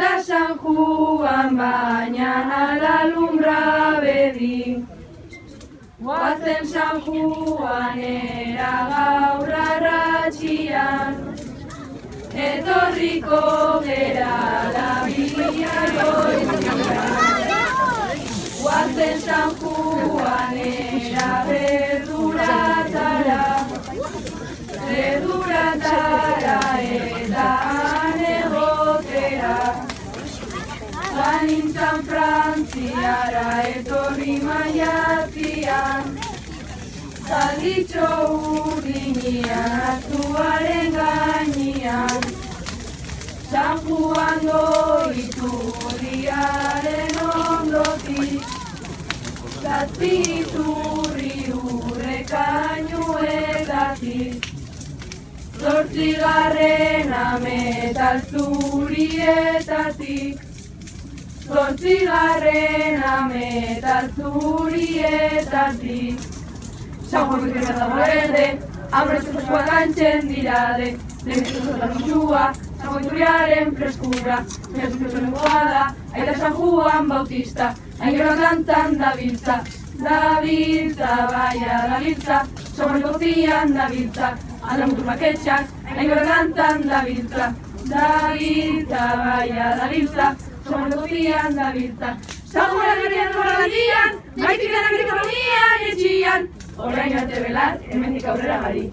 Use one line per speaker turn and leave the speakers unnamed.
da San Juan baina alalumbra bedi. Guazen San Juanera gaur arratxian, etorriko gera da bilaroizian. Guazen San Juanera berduratara eta anegotera. Zanintzan Frantziara etorri maiatzian, zalditxo urdinian hartuaren gainean. San Juan goiturriaren ondotik, zazpiturri urrekainuetatik. Zortzigarrena metal zurietatik, zortzigarrena metal zurietatik. San Juan goiturria da verde, abrotxoa gantzen dirade, lehenetxoa misua, San Goiturriaren freskura, lehenetxoa da, aita San Juan Bautista, aingero kantzan dabiltza, baia dabiltza, San Juan gozian dabiltza, ala mutur baketxak, aingero kantzan dabiltza, baia dabiltza, San Juan gozian dabiltza. San Juan agerian horraldian, maitik denak ekonomian etxian, orain arte belar, hemendik aurrera gari.